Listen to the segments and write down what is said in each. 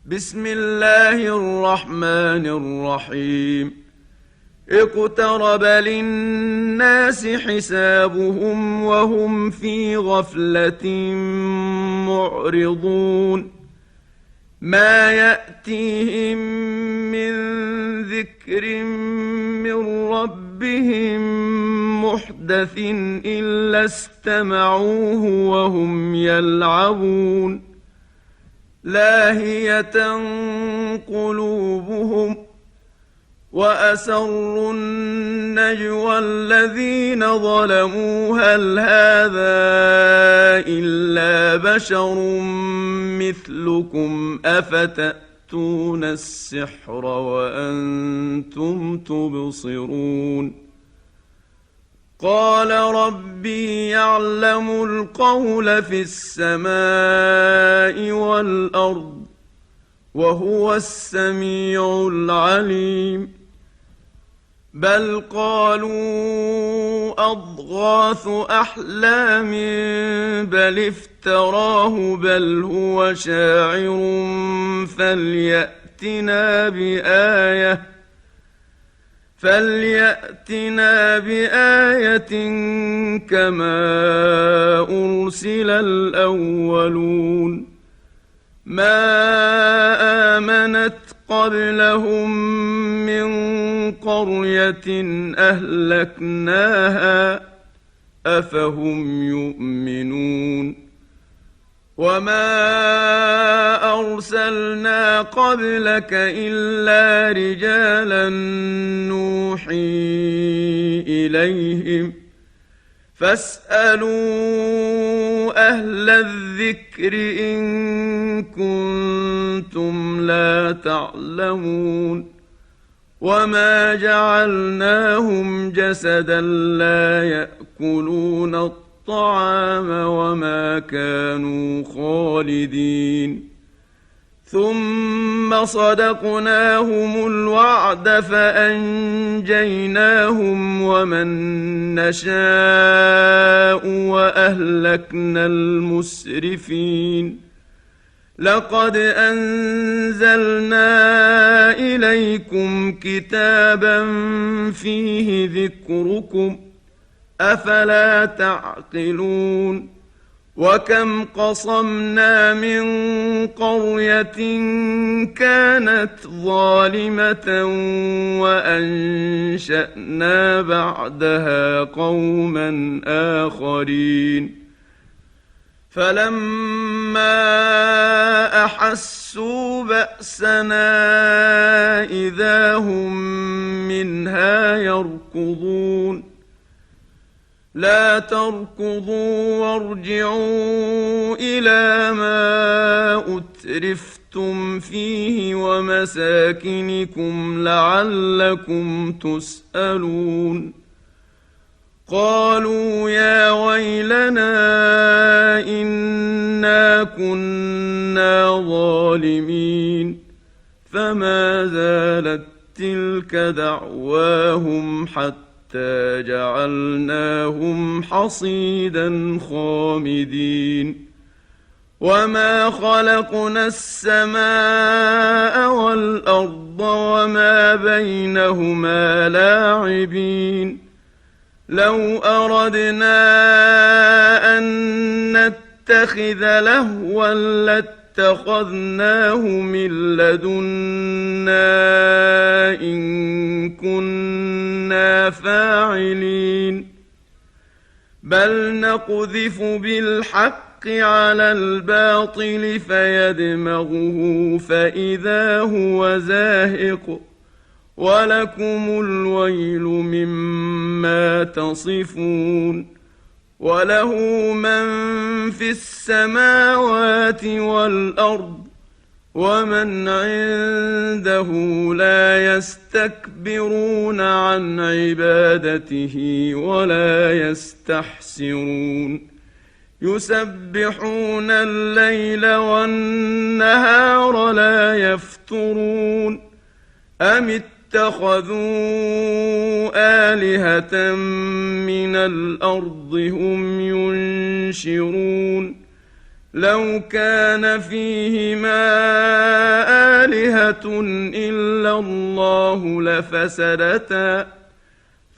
بسم الله الرحمن الرحيم اقترب للناس حسابهم وهم في غفلة معرضون ما يأتيهم من ذكر من ربهم محدث إلا استمعوه وهم يلعبون لاهية قلوبهم وأسروا النجوى الذين ظلموا هل هذا إلا بشر مثلكم أفتأتون السحر وأنتم تبصرون قال ربي يعلم القول في السماء والأرض وهو السميع العليم بل قالوا أضغاث أحلام بل افتراه بل هو شاعر فليأتنا بآية كما أرسل الأولون ما آمنت قبلهم من قرية أهلكناها أفهم يؤمنون وما أرسلنا قبلك إلا رجالا نوحي إليهم فاسألوا أهل الذكر إن كنتم لا تعلمون وما جعلناهم جسدا لا يأكلون الطعام وما كانوا خالدين ثم صدقناهم الوعد فأنجيناهم ومن نشاء وأهلكنا المسرفين لقد أنزلنا إليكم كتابا فيه ذكركم أفلا تعقلون وكم قصمنا من قرية كانت ظالمة وأنشأنا بعدها قوما آخرين فلما أحسوا بأسنا إذا هم منها يركضون لا تركضوا وارجعوا إلى ما أترفتم فيه ومساكنكم لعلكم تسألون قالوا يا ويلنا إنا كنا ظالمين فما زالت تلك دعواهم حتى جعلناهم حصيدا خامدين وما خلقنا السماء والأرض وما بينهما لاعبين لو أردنا أن نتخذ لهوا لاتخذناه من لدنا إن كنا فاعلين بل نقذف بالحق على الباطل فيدمغه فإذا هو زاهق ولكم الويل مما تصفون وله من في السماوات والأرض ومن عنده لا يستكبرون عن عبادته ولا يستحسرون يسبحون الليل والنهار لا يفترون أم اتخذوا آلهة من الأرض هم ينشرون لو كان فيهما آلهة إلا الله لفسدتا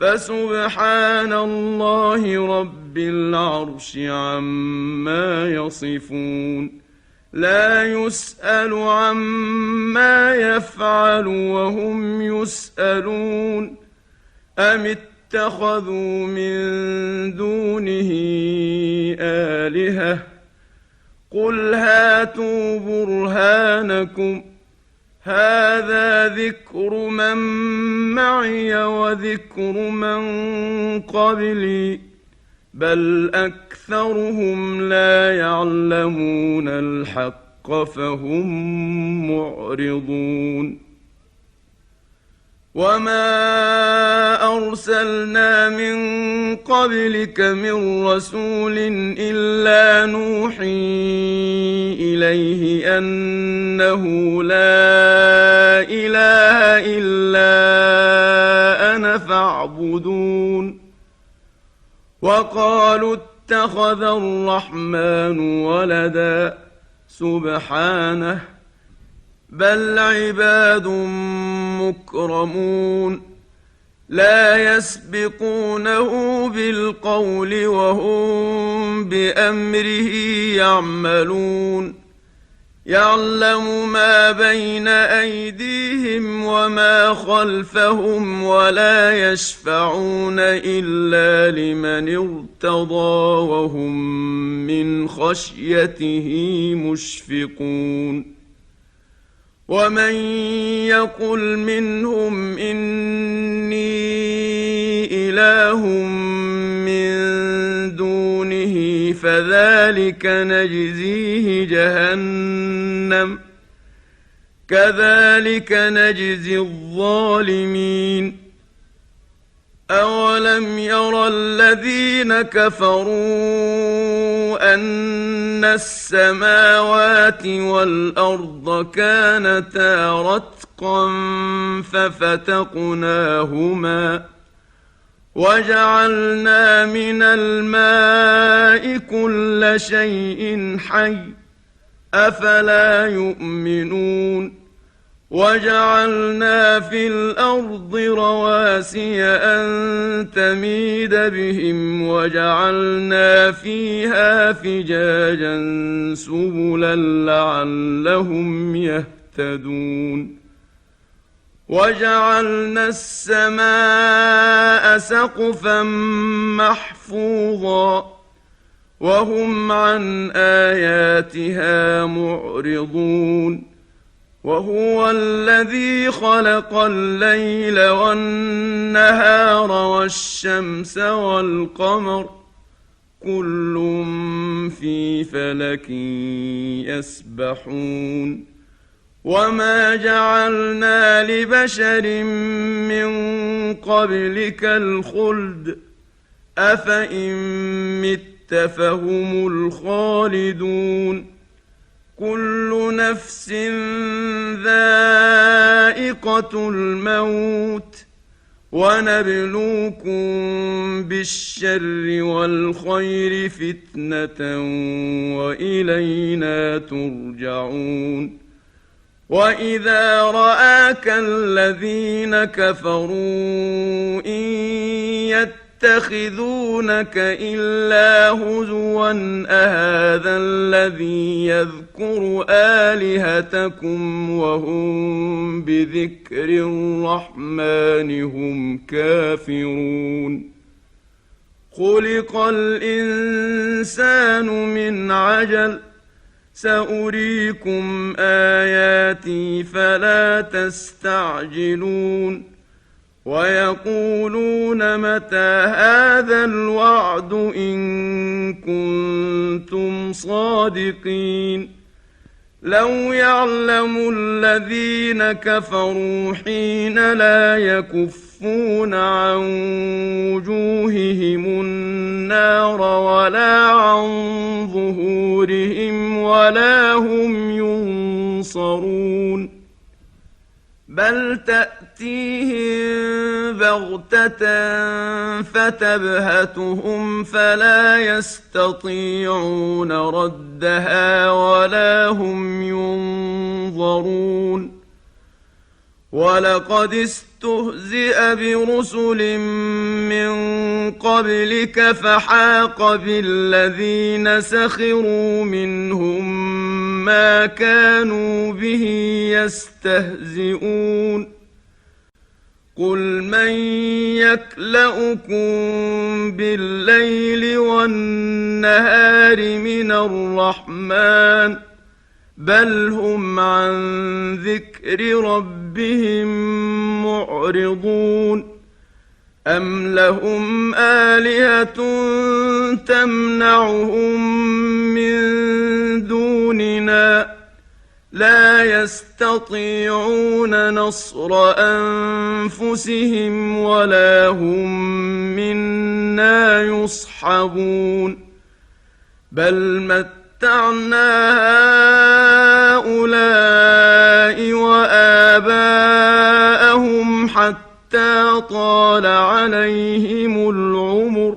فسبحان الله رب العرش عما يصفون لا يسأل عما يفعل وهم يسألون أم اتخذوا من دونه آلهة قل هاتوا برهانكم هذا ذكر من معي وذكر من قبلي بل أكثرهم لا يعلمون الحق فهم معرضون وما أرسلنا من قبلك من رسول إلا نوحي إليه أنه لا إله إلا أنا فاعبدون وقالوا اتخذ الرحمن ولدا سبحانه بل عباد مكرمون لا يسبقونه بالقول وهم بأمره يعملون يعلم ما بين أيديهم وما خلفهم ولا يشفعون إلا لمن ارتضى وهم من خشيته مشفقون ومن يقل منهم إني إله من دونه فذلك نجزيه جهنم كذلك نجزي الظالمين أولم يرى الذين كفروا أن السماوات والأرض كانتا رتقا ففتقناهما وجعلنا من الماء كل شيء حي أفلا يؤمنون وجعلنا في الأرض رواسي أن تميد بهم وجعلنا فيها فجاجا سبلا لعلهم يهتدون وجعلنا السماء سقفا محفوظا وهم عن آياتها معرضون وهو الذي خلق الليل والنهار والشمس والقمر كل في فلك يسبحون وما جعلنا لبشر من قبلك الخلد أفإن مت فهم الخالدون كل نفس ذائقة الموت ونبلوكم بالشر والخير فتنة وإلينا ترجعون وإذا رآك الذين كفروا إن يتخذونك إلا هزوا أهذا الذي يذكر آلهتكم وهم بذكر الرحمن هم كافرون خلق الإنسان من عجل سأريكم آياتي فلا تستعجلون ويقولون متى هذا الوعد إن كنتم صادقين لو يعلم الذين كفروا حين لا يكفون عن وجوههم النار ولا عن ظهورهم ولا هم ينصرون بل تأتيهم بغتة فتبهتهم فلا يستطيعون ردها ولا هم ينظرون ولقد استهزئ برسل من قبلك فحاق بالذين سخروا منهم ما كانوا به يستهزئون قل من يكلؤكم بالليل والنهار من الرحمن بل هم عن ذكر ربهم معرضون أم لهم آلهة تمنعهم من دوننا لا يستطيعون نصر أنفسهم ولا هم منا يصحبون بل متعنا هؤلاء وآباءهم حتى طال عليهم العمر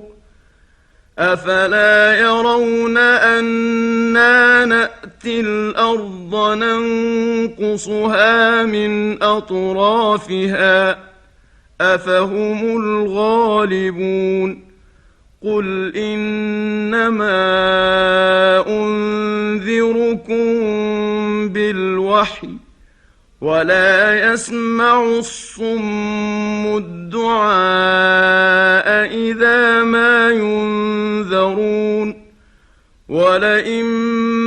أفلا يرون أنا نأتي الأرض ننقصها من أطرافها أفهم الغالبون قل إنما أنذركم بالوحي ولا يسمع الصم الدعاء إذا ما ينذرون ولئن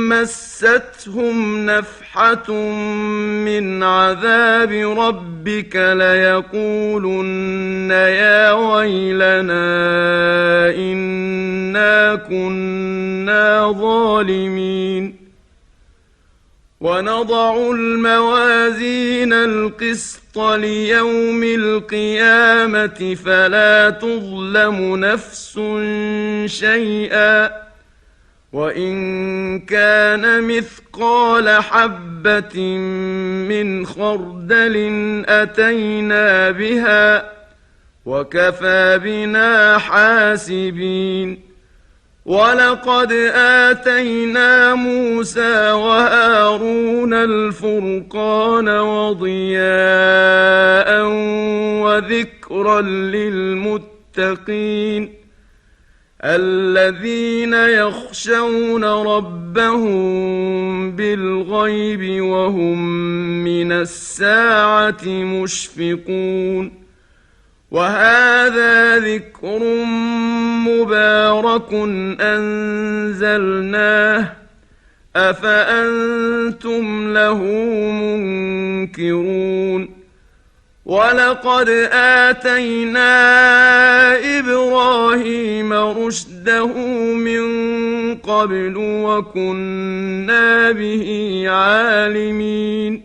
مستهم نفحة من عذاب ربك ليقولن يا ويلنا إنا كنا ظالمين ونضع الموازين القسط ليوم القيامة فلا تظلم نفس شيئا وإن كان مثقال حبة من خردل أتينا بها وكفى بنا حاسبين ولقد آتينا موسى وهارون الفرقان وضياء وذكرا للمتقين الذين يخشون ربهم بالغيب وهم من الساعة مشفقون وهذا ذكر مبارك أنزلناه أفأنتم له منكرون ولقد آتينا إبراهيم رشده من قبل وكنا به عالمين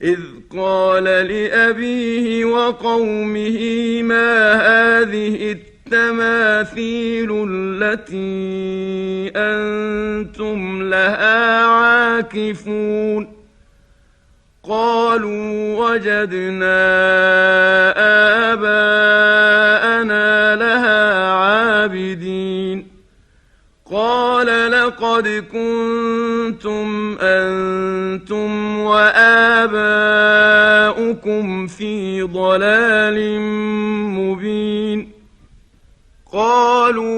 إذ قال لأبيه وقومه ما هذه التماثيل التي أنتم لها عاكفون قالوا وجدنا آباءنا لها عابدين قال لقد كنتم أنتم وآباؤكم في ضلال مبين قالوا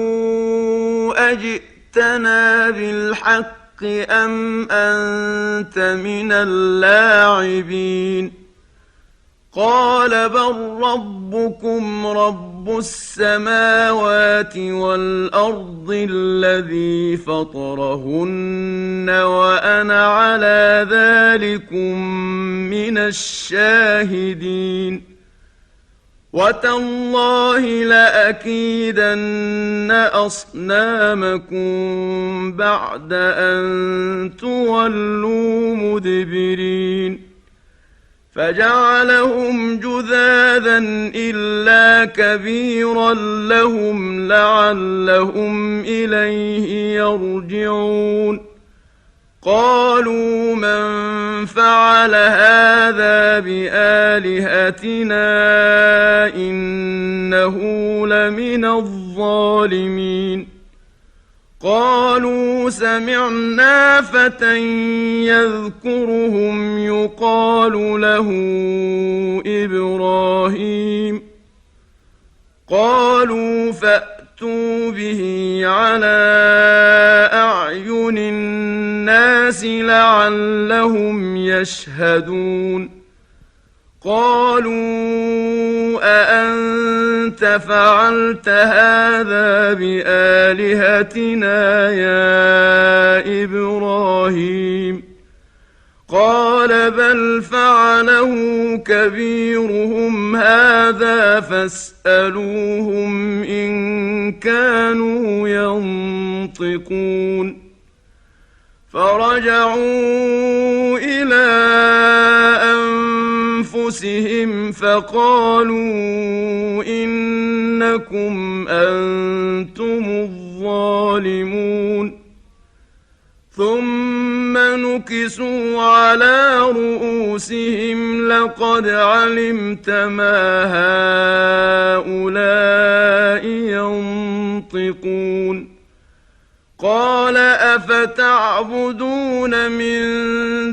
أجئتنا بالحق أم أنت من اللاعبين قال بل ربكم رب السماوات والأرض الذي فطرهن وأنا على ذلكم من الشاهدين وتالله لأكيدن أصنامكم بعد أن تولوا مدبرين فجعلهم جذاذا إلا كبيرا لهم لعلهم إليه يرجعون قالوا من فعل هذا بآلهتنا إنه لمن الظالمين قالوا سمعنا فتى يذكرهم يقال له إبراهيم قالوا فأتوا به على أعين الناس لعلهم يشهدون قالوا أأنت فعلت هذا بآلهتنا يا إبراهيم قال بل فعله كبيرهم هذا فاسألوهم إن كانوا ينطقون فرجعوا إلى أنفسهم فقالوا إنكم أنتم الظالمون ثم نكسوا على رؤوسهم لقد علمت ما هؤلاء ينطقون قال أفتعبدون من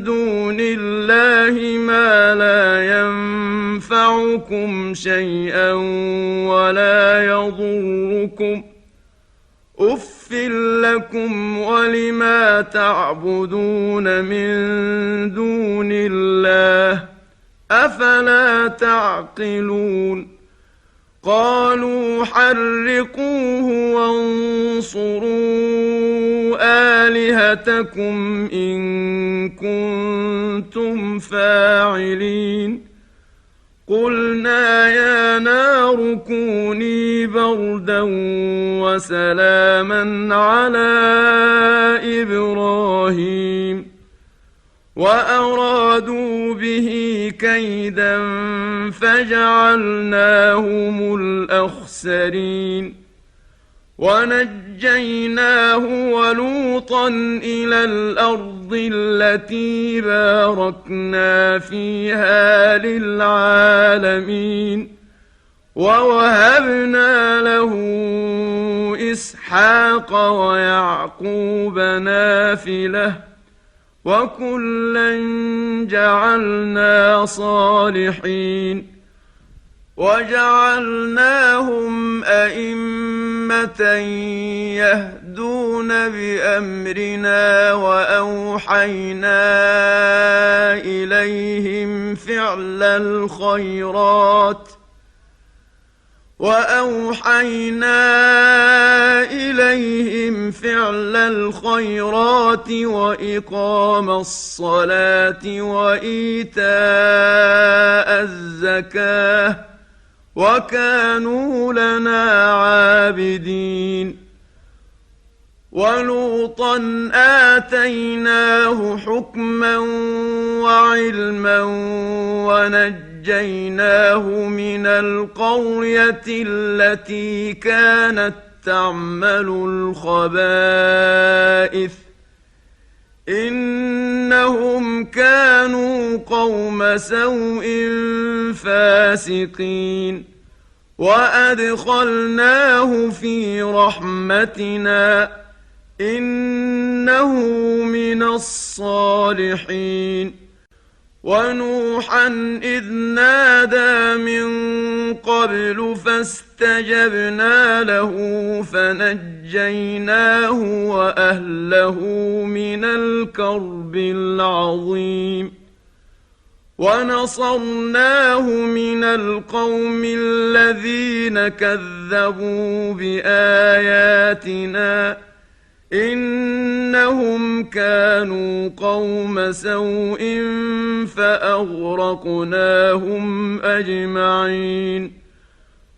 دون الله ما لا ينفعكم شيئا ولا يضركم أف لكم ولما تعبدون من دون الله أفلا تعقلون قالوا حرقوه وانصروا آلهتكم إن كنتم فاعلين قلنا يا نار كوني بردا وسلاما على إبراهيم وأرادوا به كيدا فجعلناهم الأخسرين ونجيناه ولوطا إلى الأرض التي باركنا فيها للعالمين ووهبنا له إسحاق ويعقوب نافلة وكلا جعلنا صالحين وجعلناهم أئمة يهدون بأمرنا وأوحينا إليهم فعل الخيرات وإقام الصلاة وإيتاء الزكاة وكانوا لنا عابدين ولوطا آتيناه حكما وعلما ونجيناه من القرية التي كانت تعمل الخبائث إنهم كانوا قوم سوء فاسقين وأدخلناه في رحمتنا إنه من الصالحين ونوحا إذ نادى من قبل فاستجبنا له فنجيناه وأهله من الكرب العظيم ونصرناه من القوم الذين كذبوا بآياتنا إنهم كانوا قوم سوء فأغرقناهم أجمعين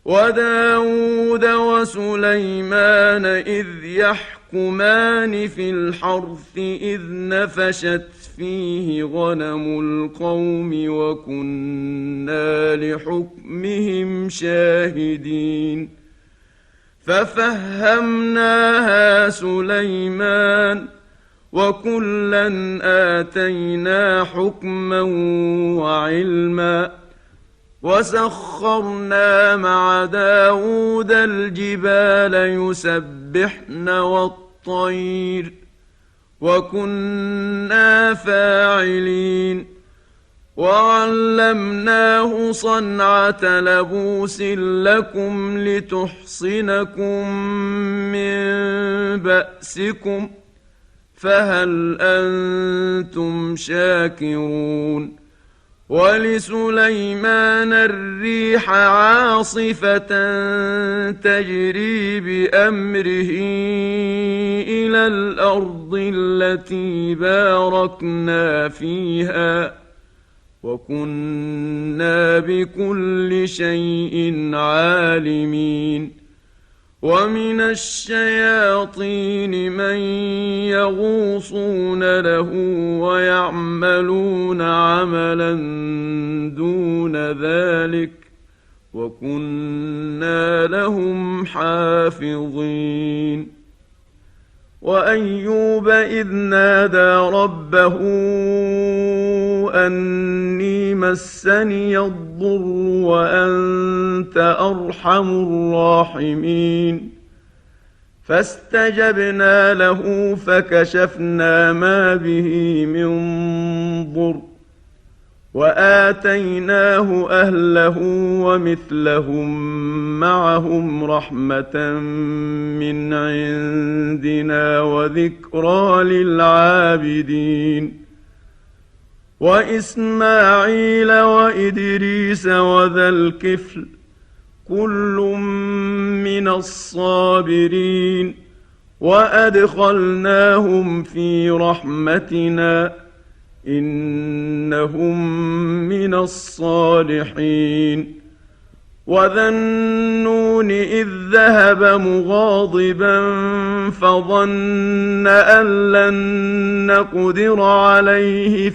وداود وسليمان إذ يحكمان في الحرث إذ نفشت فيه غنم القوم وكنا لحكمهم شاهدين ففهمناها سليمان وكلا آتينا حكما وعلما وسخرنا مع داود الجبال يسبحن والطير وكنا فاعلين وعلمناه صنعة لبوس لكم لتحصنكم من بأسكم فهل أنتم شاكرون ولسليمان الريح عاصفة تجري بأمره إلى الأرض التي باركنا فيها وكنا بكل شيء عالمين ومن الشياطين من يغوصون له ويعملون عملا دون ذلك وكنا لهم حافظين وأيوب إذ نادى ربه أني مسني الضر وأنت أرحم الراحمين فاستجبنا له فكشفنا ما به من ضر وآتيناه أهله ومثلهم معهم رحمة من عندنا وذكرى للعابدين وإسماعيل وإدريس وذا الكفل كل من الصابرين وأدخلناهم في رحمتنا إنهم من الصالحين وذا النون إذ ذهب مغاضبا فظن أن لن نقدر عليه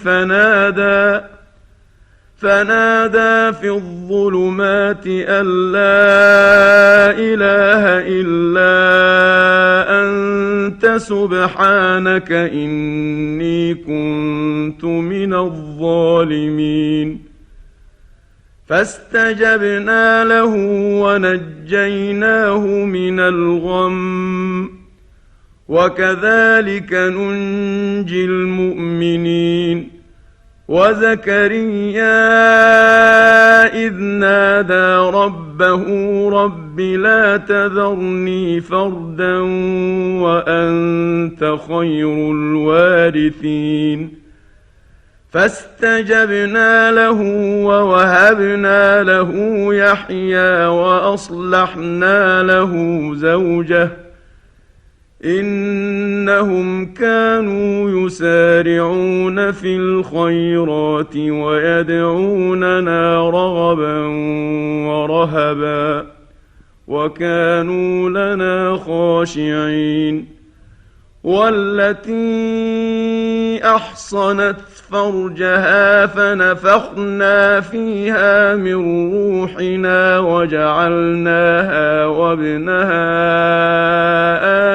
فنادى في الظلمات أن لا إله إلا أنت سبحانك إني كنت من الظالمين فاستجبنا له ونجيناه من الغم وكذلك ننجي المؤمنين وزكريا إذ نادى ربه رب لا تذرني فردا وأنت خير الوارثين فاستجبنا له ووهبنا له يحيى وأصلحنا له زوجه إنهم كانوا يسارعون في الخيرات ويدعوننا رغبا ورهبا وكانوا لنا خاشعين والتي أحصنت فرجها فنفخنا فيها من روحنا وجعلناها وابنها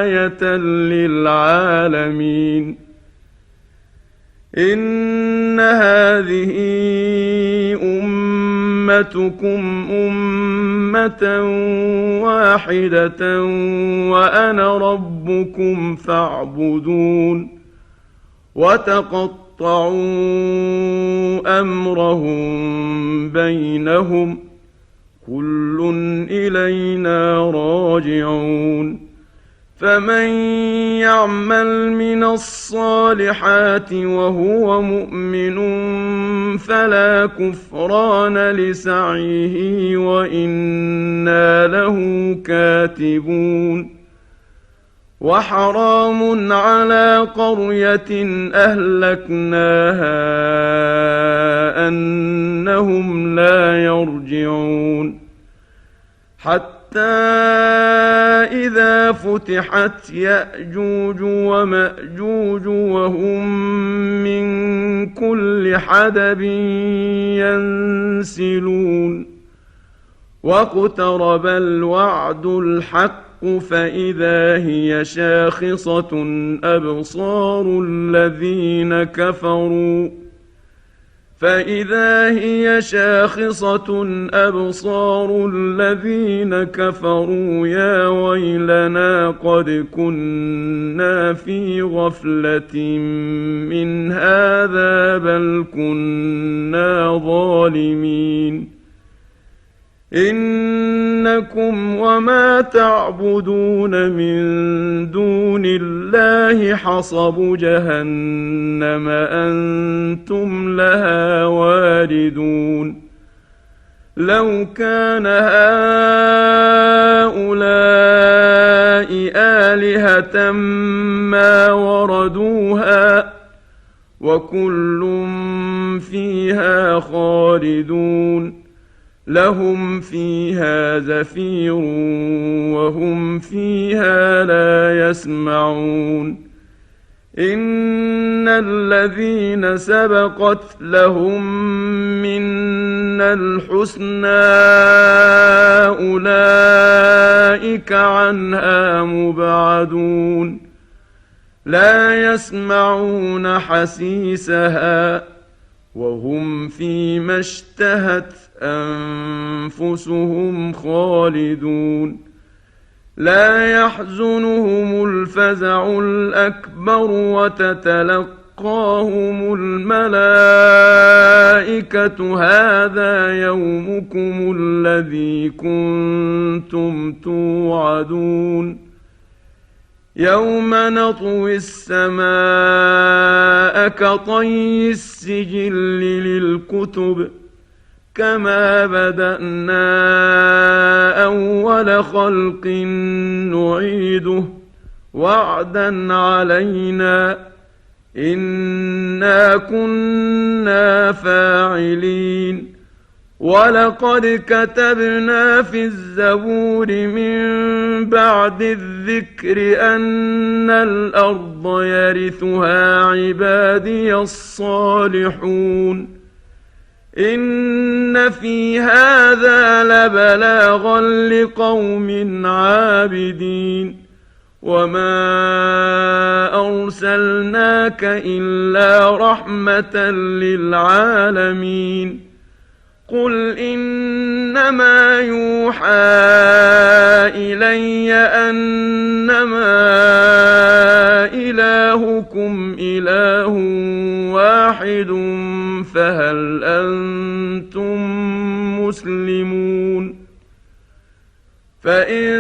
آية للعالمين إن هذه أمتكم أمة واحدة وأنا ربكم فاعبدون وتقطعوا أمرهم بينهم كل إلينا راجعون فمن يعمل من الصالحات وهو مؤمن فلا كفران لسعيه وإنا له كاتبون وحرام على قرية أهلكناها أنهم لا يرجعون حتى إذا فتحت يأجوج ومأجوج وهم من كل حدب ينسلون واقترب الوعد الحق فإذا هي شاخصة أبصار الذين كفروا يا ويلنا قد كنا في غفلة من هذا بل كنا ظالمين إنكم وما تعبدون من دون الله حصب جهنم أنتم لها واردون لو كان هؤلاء آلهة ما وردوها وكل فيها خالدون لهم فيها زفير وهم فيها لا يسمعون إن الذين سبقت لهم منا الحسنى أولئك عنها مبعدون لا يسمعون حسيسها وهم فيما اشتهت أنفسهم خالدون لا يحزنهم الفزع الأكبر وتتلقاهم الملائكة هذا يومكم الذي كنتم توعدون يوم نطوي السماء كطي السجل للكتب كما بدأنا أول خلق نعيده وعدا علينا إنا كنا فاعلين ولقد كتبنا في الزبور من بعد الذكر أن الأرض يرثها عبادي الصالحون إن في هذا لبلاغا لقوم عابدين وما أرسلناك إلا رحمة للعالمين قل إنما يوحى إلي أنما إلهكم إله واحد فهل أنتم مسلمون فإن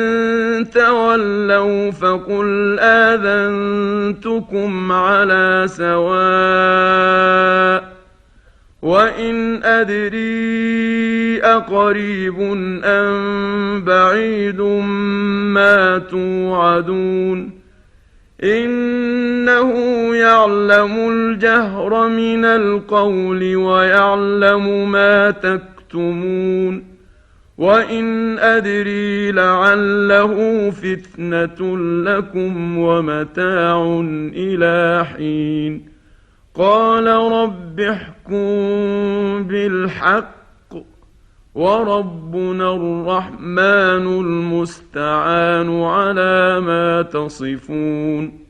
تولوا فقل آذنتكم على سواء وإن أدري أقريب أم بعيد ما توعدون إنه يعلم الجهر من القول ويعلم ما تكتمون وإن أدري لعله فتنة لكم ومتاع إلى حين قال رب احكم بالحق وربنا الرحمن المستعان على ما تصفون